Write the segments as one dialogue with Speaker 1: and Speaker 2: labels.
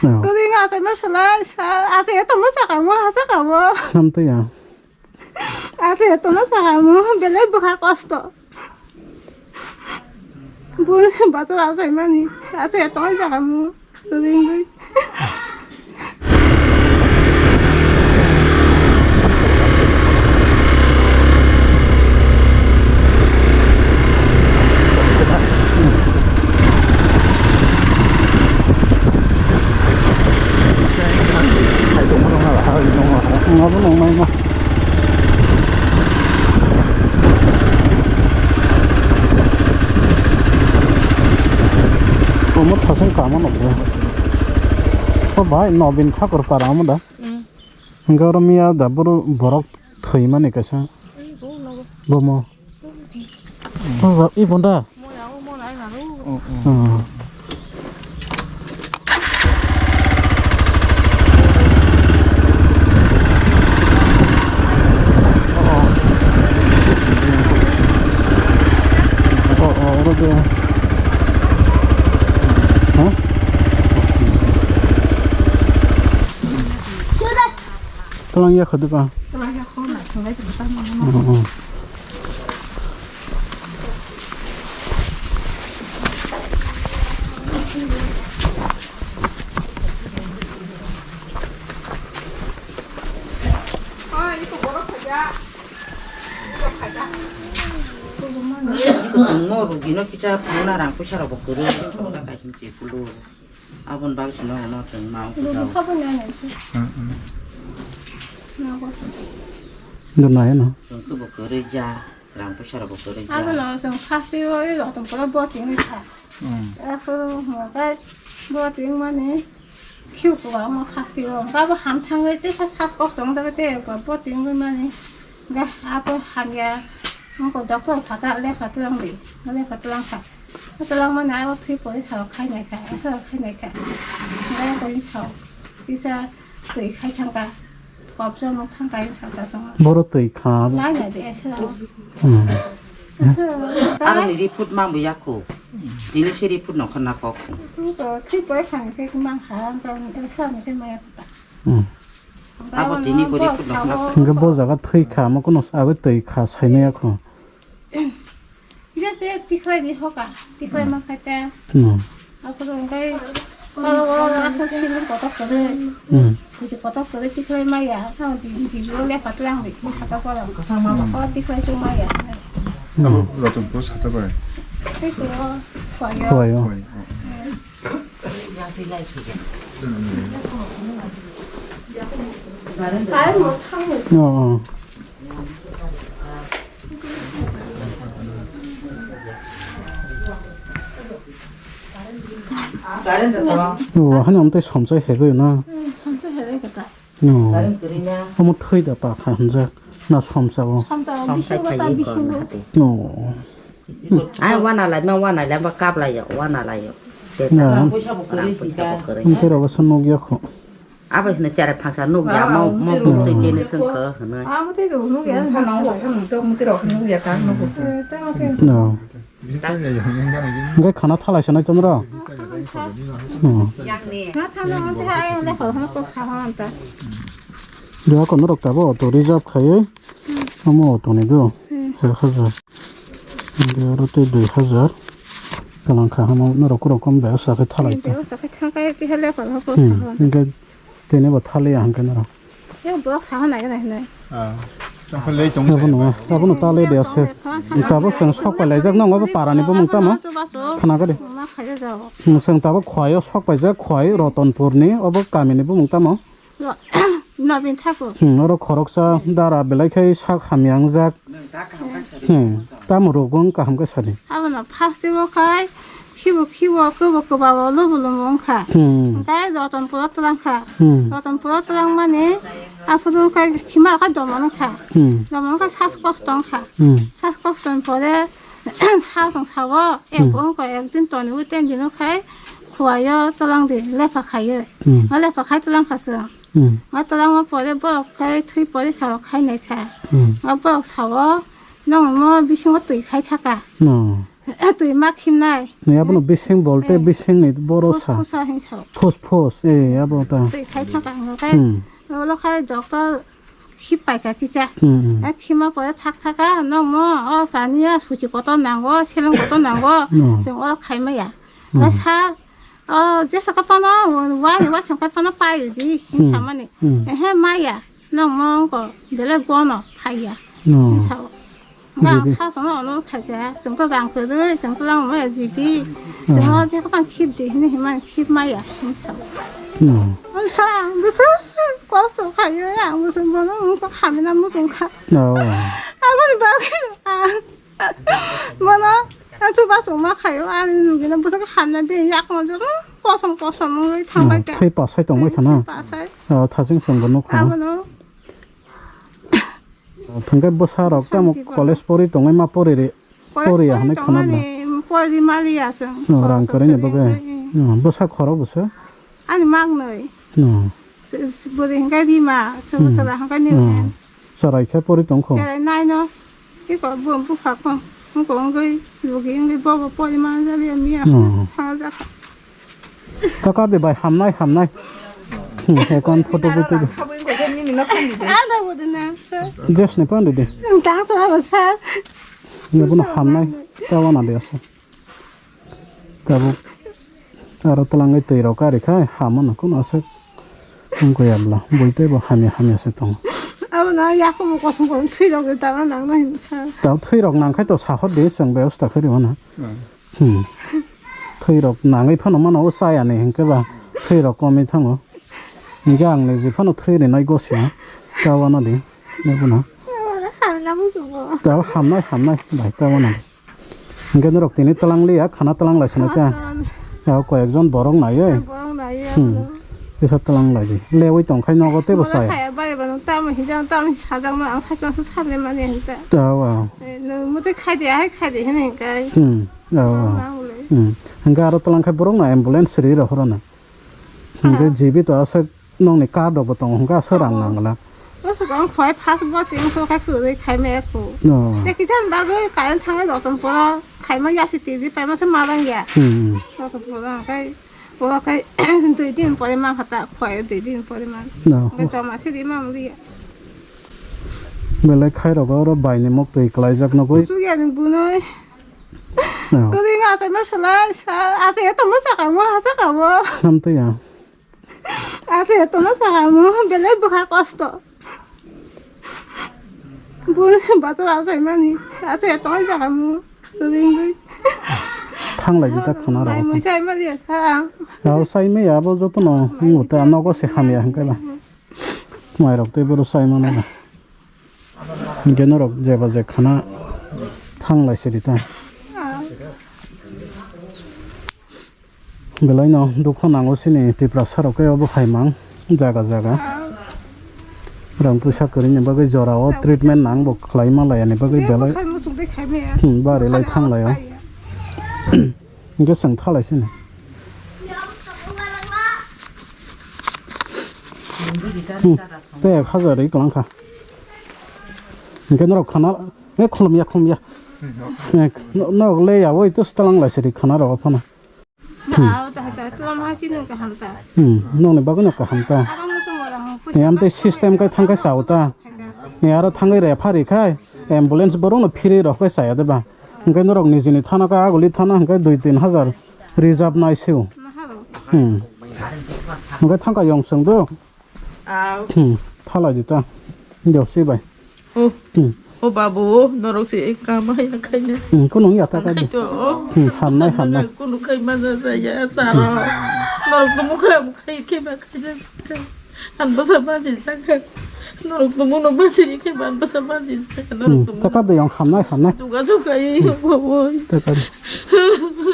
Speaker 1: 그리 가서 mesela 아직 또 못 사가고 하사가고
Speaker 2: 남도야.
Speaker 1: 아직 또 못 사가고 별로 부가 거스도 뭐 맞아 아직 많이 아직 또 못 사가고 그리
Speaker 2: nó vẫn còn may mà có một thời gian cả mà nó có bài nó bên khác ở para mà đó cái đó mía đã bớt thời mà này cái sao bố mà nó ít bốn đó hả? Tôi đang nghe khởi được à?
Speaker 1: tôi đang nghe khởi lại thằng ấy chúng ta
Speaker 3: 이거 정모로 기노 기자 부나랑 부셔라고 그래 정모가 가진지 불로 아본 박시 너무 정마음
Speaker 1: 이거 화분이
Speaker 2: Được này nó.
Speaker 3: 그뭐 그러자 랑 부셔라고 그러자
Speaker 1: 아들 나서 카스요 이거 어떤 거라 뭐 되는 차 앞으로 뭐가 뭐 되는 거네 키우고 가면 카스요 가봐 한탕을 때서 사고 정도가 돼요 뭐 되는 거만이 그러니까 앞으로 한게 뭔가 doctor 사다 내가 들랑비 내가 들랑사 들랑만 나와 트리플 서 khai này cả 서 khai này cả 내가 거기 쳐 이제 tự khai thằng gọp cho một thằng cái sao ta xong
Speaker 2: Bố tùy khá.
Speaker 1: lái này để sao
Speaker 3: 아는 이 풋 마음 약고 니네 시리 풋 넣고 나고
Speaker 1: 그거 트리플 한 cái mang hàng trong cái sao này cái mày
Speaker 3: 아버 니네 고리 풋 넣고 나고
Speaker 2: 근데 보자가 tùy khá mà cũng nó với tùy khá sai này không?
Speaker 1: 이제 때 티클이 đi học à 티클이 mang khai ta 앞으로 cái 와서 치는 것도 그래 그지 것도 그래 티클이 마야 하고 뒤로 내 받으랑 왜 사다 봐라 그 상황 봐 티클이 좀 마야
Speaker 4: 너도 뭐 사다 봐요.
Speaker 1: 그거 과연
Speaker 2: 좋아요.
Speaker 1: 말 못하고
Speaker 2: 한 놈도 섬서 해고요
Speaker 1: 삼자 해야겠다
Speaker 3: 나는 그러냐
Speaker 2: 뭐 트이다 봐 한자 나 섬사고
Speaker 1: 삼자 미신 거다 미신 거
Speaker 3: 아 와나라 나 와나라 막 갑라요 와나라요
Speaker 2: 나
Speaker 3: 부셔고 그래
Speaker 2: 인테라고 선노기야고
Speaker 3: 아버지는 샤를 방사 녹야 뭐 때제는 선거 하는
Speaker 1: 아무 데도 없는 게 아니라
Speaker 2: 나
Speaker 4: 비싸게 영양가는
Speaker 2: 이게 하나 탈라시나 좀라
Speaker 1: 나 타는한테 하는데 허하고 사한다
Speaker 2: 내가 건너럭 따고 또 리잡 가에 아무 돈이도 해서 이제 로테 2000 그냥 가 한번 너럭으로 건 배워서 그 탈라 있다
Speaker 1: 배워서 그 탕가에 비할래 벌하고 사한다
Speaker 2: 이게 되네 뭐 탈래 안 되나
Speaker 1: 이거 뭐 사한 나게 되네
Speaker 4: 아, 좀 lấy chúng
Speaker 2: 아버는 딸래 되었어 이따가 생 속발 내적 나가 바라니 보면 따마 하나 그래
Speaker 1: 막 가져서
Speaker 2: 생 따가 과요 속발자 과요 로톤포르니 어버 까미니 보면 따마
Speaker 1: 나빈 타고
Speaker 2: 어로 거럭사 다라 belai sak hamyangzak tamrogon kaham ka sani
Speaker 1: 아버나 파스고 가이 키워 그거 봐봐 너무 가 cái 어떤 프로트랑 가 어떤 프로트랑만에 앞으로 가 기마가 너무 가 너무 가 사스코스ton 가 사스코스ton 보래 사성 사고 애본 거 애든 돈이 우텐디노 가 고아요 또랑디 레파 가요 레파 가 또랑 갔어 또랑 보래 뭐 가이 트이 보래 가 네 가 뭐 사고 너무 미신 것도 이 가이 타가 tụi mắc him này
Speaker 2: Ni abo no bising bolte bising ni borosa.
Speaker 1: phút sau hình sau
Speaker 2: Phos abo ta.
Speaker 1: tụi khai thằng bạn cái
Speaker 2: Hmm.
Speaker 1: nó khai doctor khi phải cái kia
Speaker 2: Hmm.
Speaker 1: khi mà phải thắc á nó mà sản phụ chỉ có tao nàng quá xem có tao nàng quá xong nó khai mà ya nó sao giờ sao cái nó quá xong cái nó bay rồi đi hình sao mà nè hết mai ya nó mà có để lại qua nó khai ya
Speaker 2: No.
Speaker 1: sao ngang sao xong nó khai cái xong tao đang cười đấy xong tao đang nói gì đi xong nó giờ các bạn keep đi hình mà keep mai ya hình sao
Speaker 2: No.
Speaker 1: sao 무슨 과수 가요야 무슨 뭐는 뭐 하면 무슨 가
Speaker 2: No.
Speaker 1: 아버지 뭐나 아주 봐서 막 가요 아니 누구는 무슨 하면 약 먼저 꼬성 의 탕밖에
Speaker 2: Thay pa sai tong mai khana.
Speaker 1: 빠사이
Speaker 2: Thajing song no khana.
Speaker 1: 아무는
Speaker 2: Thangkai bosa rok ta mo college pori tong ma pori re. Pori ya ne khana ba.
Speaker 1: 뽀리 말이야서
Speaker 2: Rang kare ne baga. Bosa khoro bosa.
Speaker 1: 아니 막너이
Speaker 2: No.
Speaker 1: 뭐리 한가디마 서서라 한가니면
Speaker 2: Sarai khe pori tong kho.
Speaker 1: cái này nó cái quả buồn bút phạt không có người người bao bọc mà ra liền miệng thằng ra
Speaker 2: Kaka be bai ham nai. He kon photo bitu.
Speaker 1: à đây một đứa nè
Speaker 2: Just ne pan de.
Speaker 1: đừng tăng sao mà sao
Speaker 2: Ne bun ham nai. Ta wana de asa. Ta bu. Aro talangai tei ro ka re khai ham na kon asa. Ko yabla. Boite bo ham ase tong.
Speaker 1: à mà nó 약 먹고 xong thuy đâu người ta nó nặng nó hình sao
Speaker 2: Tao thay rok nang khai to sa hot de sang beos ta khari wana. Thay rok nang ai phano mano sai ane hin ke ba. Thay rok ko mi thango. Ngang ne ji phano thay re nai go sia. Ta wana de. Ne buna.
Speaker 1: nó ham lắm rồi
Speaker 2: Tao ham nai bai ta wana. Ngen rok tini talang li ya khana talang lai sana ta. Ya ko ekjon borong nai ai.
Speaker 1: bông này
Speaker 2: Kisa talang lai ji. Lewi tong khai no go te bo
Speaker 1: nó
Speaker 2: sai.
Speaker 1: phải bây giờ nó tao mà hình dạng tao 사장 mà ăn 사장 사장 mà này hiện tại
Speaker 2: Ta wa.
Speaker 1: nó mới khai để thế này cái
Speaker 2: Ya wa. Hingga aro talang khai borong na ambulance ri ro horona. Hingga jibi to asa nong ni ka do botong hingga sarang nang la.
Speaker 1: nó sẽ có khói passport tiếng số cái cửa đấy khai mẹ của
Speaker 2: No.
Speaker 1: แต่กิจการบ้านก็การทางให้ดอกตำปอใครมายาสิติวิไปมาสมาลังยาดอกตำปอใครบอกใครตื่นดินปริมาณพัตตาข่อยตื่นดินปริมาณ
Speaker 2: No.
Speaker 1: เป็นจอมาสิดีมากเลย
Speaker 2: Belai khai ro go ro bai ni mok tei klai jak no koi.
Speaker 1: สุยาหนึ่งบุญเลย
Speaker 2: No.
Speaker 1: ก็ได้งานใส่มาสลายอาเซียต้องมาสักการะสักการะ
Speaker 2: Nam te ya.
Speaker 1: อาเซียต้องมาสักการะเป็นเลยบุคคลคอสต์บุญบัตรอาเซียมันนี่อาเซียต้องมาสักการะก็ได้เลย
Speaker 2: Thang lai ji ta khana
Speaker 1: ไม่
Speaker 2: ro.
Speaker 1: ไม่ใช่ไม่ได้ทาง
Speaker 2: Yao sai me ya bo jo to no. Ngu ta no go se ham ya hang kai ba. Mai rok te bo ro sai ma na. Gen rok je ba je khana thang lai se ri ta. Belai no dukho nango sini ti prasar ke obo khai mang jaga. Rang pusa kari ni bagai jora o treatment nang bo khlai ma lai ani bagai belai.
Speaker 1: ใครมาส่งได้ใครไม่
Speaker 2: Ba re lai thang lai o. Nge sang tha lai sini. Te khaja ri klang kha. Nge no khana me khulum ya. No le ya oi to stalang lai siri khana ro phana.
Speaker 1: เอาแต่ตัวมาชินึงก็ทำแต่
Speaker 2: No ne bagai no ka hamta.
Speaker 1: ถ้าไม่ส่งเราผู้
Speaker 2: Ni am te system kai thang kai sau ta. Ni aro thang kai re phari khai ambulance borong no phiri ro kai saya de ba. Ngai no rok ni jini thana ka aguli thana ngai 2-3 reserve nai siu.
Speaker 1: มาฮัลโหล
Speaker 2: Ngai thang ka yong sung do. Thala ji ta. Yo si bai.
Speaker 3: ô bà bố nó đâu sẽ cam hay là khay nè
Speaker 2: Ko nong ya ta ka di. Ham nai
Speaker 3: cô nó khay mà ra ya sa nó nó cũng không khay khi mà khay ra ăn bữa sáng ba gì sang khay nó cũng muốn nó bữa gì khi mà ăn bữa sáng ba gì sang nó cũng
Speaker 2: Ta ka de yong ham nai.
Speaker 3: chúng ta khay ôi
Speaker 2: Ta ka.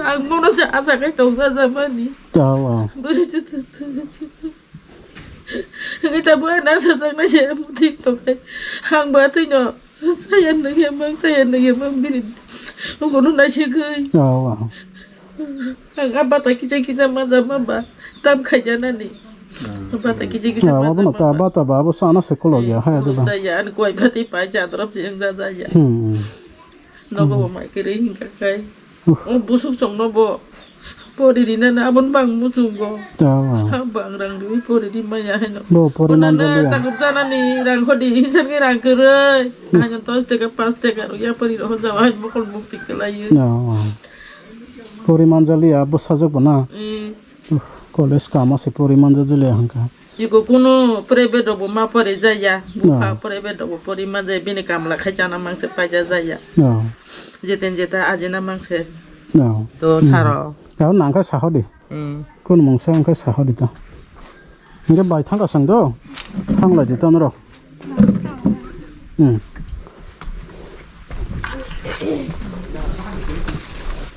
Speaker 3: ăn muốn nó sẽ ăn sang cái tàu ra mà đi
Speaker 2: Ya wa.
Speaker 3: người ta bữa ăn sang sang nó sẽ một thịt tàu khay hàng bữa thứ nhỏ saya nak yang mang bini ông có nói gì cười
Speaker 2: Ya wa.
Speaker 3: hàng apa tak kita macam apa tam kerja nani apa tak kita
Speaker 2: Ya wa no ta ba bo sa na psychology ha de ba.
Speaker 3: saya an kuai pati paja terus yang saya nó có một mấy cái đấy hình các cái busuk song no bo pori di na abon bang musuk go
Speaker 2: 자
Speaker 3: bang rang di pori di maya no
Speaker 2: 뭐 버리만
Speaker 3: Nana
Speaker 2: 걸려
Speaker 3: sakup sana ni rang khodi san ngi rang kere hanya tos teka pas teka ya pari ho jawa bokol bukti kelai
Speaker 2: 야 버리만 잘이야 뭐 사적구나 콜레스 까마시 버리만 잘이야 한가
Speaker 3: Yuko kuno private dobo ma pare jaya buka private dobo pori ma jaya bini kamla khajana mang se paja jaya
Speaker 2: 야
Speaker 3: jeten jeta ajena mang se
Speaker 2: 야
Speaker 3: to saro
Speaker 2: 야 난가 사허리 그건 몽상 그 사허리다 이게 많이 탄가 상도 탕라지 떠느라 응